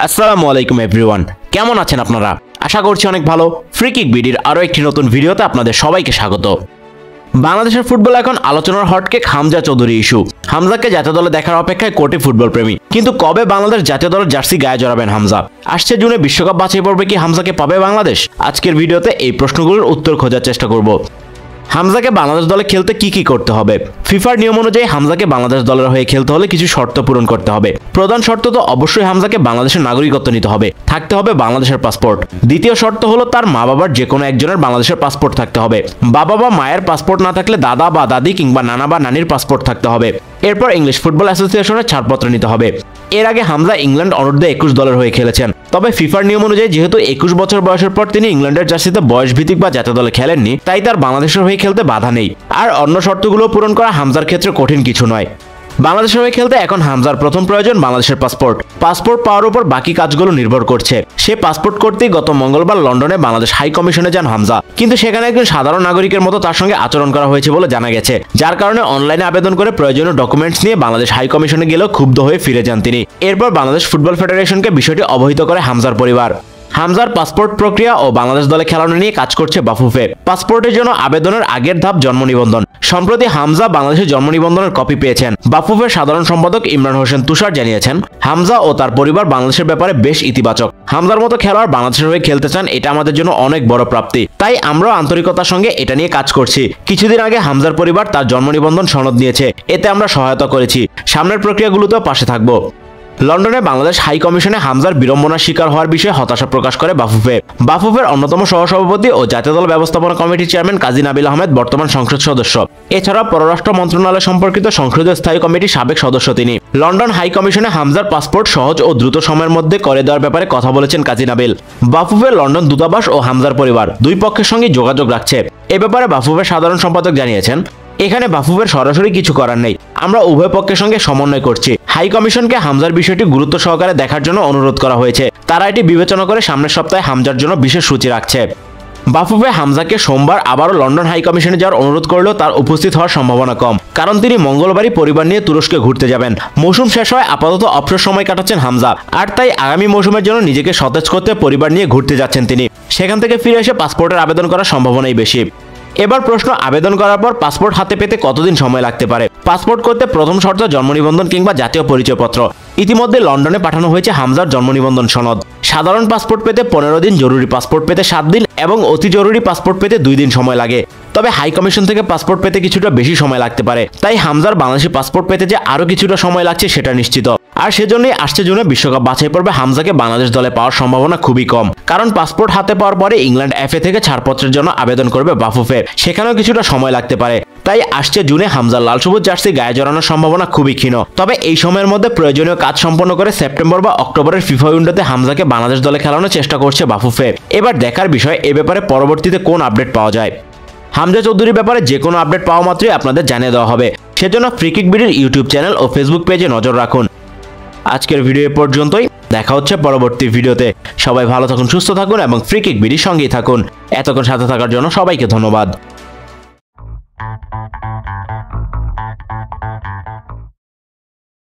আসসালামু আলাইকুম এভরিওয়ান, কেমন আছেন আপনারা? আশা করছি অনেক ভালো। ফ্রি কিক বিডির আরও একটি নতুন ভিডিওতে আপনাদের সবাইকে স্বাগত। বাংলাদেশের ফুটবল এখন আলোচনার হটকেক হামজা চৌধুরী ইস্যু। হামজাকে জাতীয় দলে দেখার অপেক্ষায় কোটি ফুটবল প্রেমী, কিন্তু কবে বাংলাদেশ জাতীয় দলের জার্সি গায়ে জড়াবেন হামজা? আসছে জুনে বিশ্বকাপ বাছাই পর্বে কি হামজাকে পাবে বাংলাদেশ? আজকের ভিডিওতে এই প্রশ্নগুলোর উত্তর খোঁজার চেষ্টা করব। হামজাকে বাংলাদেশ দলে খেলতে কি করতে হবে? ফিফার নিয়ম অনুযায়ী হামজাকে বাংলাদেশ দলের হয়ে খেলতে হলে কিছু শর্ত পূরণ করতে হবে। প্রধান শর্ত তো অবশ্যই হামজাকে বাংলাদেশের নাগরিকত্ব নিতে হবে, থাকতে হবে বাংলাদেশের পাসপোর্ট। দ্বিতীয় শর্ত হলো তার মা বাবার যে কোনো একজনের বাংলাদেশের পাসপোর্ট থাকতে হবে। বাবা বা মায়ের পাসপোর্ট না থাকলে দাদা বা দাদি কিংবা নানা বা নানির পাসপোর্ট থাকতে হবে। এরপর ইংলিশ ফুটবল অ্যাসোসিয়েশনের ছাড়পত্র নিতে হবে। এর আগে হামজা ইংল্যান্ড অনূর্ধ্ব 21 দলের হয়ে খেলেছেন, তবে ফিফার নিয়ম অনুযায়ী যেহেতু 21 বছর বয়সের পর তিনি ইংল্যান্ডের জার্সিতে বয়স ভিত্তিক বা জাতীয় দলে খেলেননি, তাই তার বাংলাদেশের হয়ে খেলতে বাধা নেই। আর অন্য শর্তগুলো পূরণ করা হামজার ক্ষেত্রে কঠিন কিছু নয়। বাংলাদেশের হয়ে খেলতে এখন হামজার প্রথম প্রয়োজন বাংলাদেশের পাসপোর্ট। পাসপোর্ট পাওয়ার উপর বাকি কাজগুলো নির্ভর করছে। সে পাসপোর্ট করতেই গত মঙ্গলবার লন্ডনে বাংলাদেশ হাই কমিশনে যান হামজা, কিন্তু সেখানে একজন সাধারণ নাগরিকের মতো তার সঙ্গে আচরণ করা হয়েছে বলে জানা গেছে, যার কারণে অনলাইনে আবেদন করে প্রয়োজনীয় ডকুমেন্টস নিয়ে বাংলাদেশ হাই কমিশনে গেলেও ক্ষুব্ধ হয়ে ফিরে যান তিনি। এরপর বাংলাদেশ ফুটবল ফেডারেশনকে বিষয়টি অবহিত করে হামজার পরিবার। হামজার পাসপোর্ট প্রক্রিয়া ও বাংলাদেশ দলে খেলানো নিয়ে কাজ করছে বাফুফে। পাসপোর্টের জন্য আবেদনের আগের ধাপ জন্ম নিবন্ধন। সম্প্রতি হামজা বাংলাদেশের জন্ম নিবন্ধনের কপি পেয়েছেন। বাফুফের সাধারণ সম্পাদক ইমরান হোসেন তুষার জানিয়েছেন, হামজা ও তার পরিবার বাংলাদেশের ব্যাপারে বেশ ইতিবাচক। হামজার মতো খেলোয়াড় বাংলাদেশের হয়ে খেলতে চান, এটা আমাদের জন্য অনেক বড় প্রাপ্তি, তাই আমরাও আন্তরিকতার সঙ্গে এটা নিয়ে কাজ করছি। কিছুদিন আগে হামজার পরিবার তার জন্ম নিবন্ধন সনদ নিয়েছে, এতে আমরা সহায়তা করেছি। সামনের প্রক্রিয়াগুলোতেও পাশে থাকবো। লন্ডনে বাংলাদেশ হাই কমিশনে হামজার বিড়ম্বনার শিকার হওয়ার বিষয়ে হতাশা প্রকাশ করে বাফুফে। বাফুফের অন্যতম সহসভাপতি ও জাতীয় দল ব্যবস্থাপনা কমিটির চেয়ারম্যান কাজী নাবিল আহমেদ বর্তমান সংসদ সদস্য। এছাড়া পররাষ্ট্র মন্ত্রণালয় সম্পর্কিত সংসদীয় স্থায়ী কমিটির সাবেক সদস্য তিনি। লন্ডন হাই কমিশনে হামজার পাসপোর্ট সহজ ও দ্রুত সময়ের মধ্যে করে দেওয়ার ব্যাপারে কথা বলেছেন কাজী নাবিল। বাফুফের লন্ডন দূতাবাস ও হামজার পরিবার দুই পক্ষের সঙ্গে যোগাযোগ রাখছে। এ ব্যাপারে বাফুফের সাধারণ সম্পাদক জানিয়েছেন, এখানে বাফুফের সরাসরি কিছু করার নেই, আমরা উভয় পক্ষের সঙ্গে সমন্বয় করছি। হাই কমিশনকে হামজার বিষয়টি গুরুত্ব সহকারে দেখার জন্য অনুরোধ করা হয়েছে। তারা এটি বিবেচনা করে সামনের সপ্তাহে হামজার জন্য বিশেষ সূচি রাখছে। বাফুফে হামজাকে সোমবার আবারও লন্ডন হাই কমিশনে যাওয়ার অনুরোধ করলেও তার উপস্থিত হওয়ার সম্ভাবনা কম, কারণ তিনি মঙ্গলবারই পরিবার নিয়ে তুরস্কে ঘুরতে যাবেন। মৌসুম শেষ হয় আপাতত অবসর সময় কাটাচ্ছেন হামজা, আর তাই আগামী মৌসুমের জন্য নিজেকে সতেজ করতে পরিবার নিয়ে ঘুরতে যাচ্ছেন তিনি। সেখান থেকে ফিরে এসে পাসপোর্টের আবেদন করার সম্ভাবনাই বেশি। এবার প্রশ্ন, আবেদন করার পর পাসপোর্ট হাতে পেতে কতদিন সময় লাগতে পারে? পাসপোর্ট করতে প্রথম শর্ত জন্ম নিবন্ধন কিংবা জাতীয় পরিচয়পত্র। ইতিমধ্যে লন্ডনে পাঠানো হয়েছে হামজার জন্ম নিবন্ধন সনদ। সাধারণ পাসপোর্ট পেতে 15 দিন, জরুরি পাসপোর্ট পেতে 7 দিন এবং অতি জরুরি পাসপোর্ট পেতে 2 দিন সময় লাগে। তবে হাই কমিশন থেকে পাসপোর্ট পেতে কিছুটা বেশি সময় লাগতে পারে, তাই হামজার বাংলাদেশি পাসপোর্ট পেতে যে আরও কিছুটা সময় লাগছে সেটা নিশ্চিত। আর সেজন্যই আসছে জুনে বিশ্বকাপ বাছাই পর্বে হামজাকে বাংলাদেশ দলে পাওয়ার সম্ভাবনা খুবই কম, কারণ পাসপোর্ট হাতে পাওয়ার পরে ইংল্যান্ড এফএ থেকে ছাড়পত্রের জন্য আবেদন করবে বাফুফে, সেখানেও কিছুটা সময় লাগতে পারে। তাই আসছে জুনে হামজার লাল সবুজ জার্সি গায়ে জড়ানোর সম্ভাবনা খুবই ক্ষীণ। তবে এই সময়ের মধ্যে প্রয়োজনীয় কাজ সম্পন্ন করে সেপ্টেম্বর বা অক্টোবরের ফিফা উইন্ডোতে হামজাকে বাংলাদেশ দলে খেলানোর চেষ্টা করছে বাফুফে। এবার দেখার বিষয় এ ব্যাপারে পরবর্তীতে কোন আপডেট পাওয়া যায়। হামজা চৌধুরীর ব্যাপারে যে কোনো আপডেট পাওয়া মাত্রই আপনাদের জানিয়ে দেওয়া হবে। সেজন্য ফ্রি কিক বিডির ইউটিউব চ্যানেল ও ফেসবুক পেজে নজর রাখুন। আজকের ভিডিও এ পর্যন্তই, দেখা হচ্ছে পরবর্তী ভিডিওতে। সবাই ভালো থাকুন, সুস্থ থাকুন এবং ফ্রি কিক বিডির সঙ্গেই থাকুন। এতক্ষণ সাথে থাকার জন্য সবাইকে ধন্যবাদ।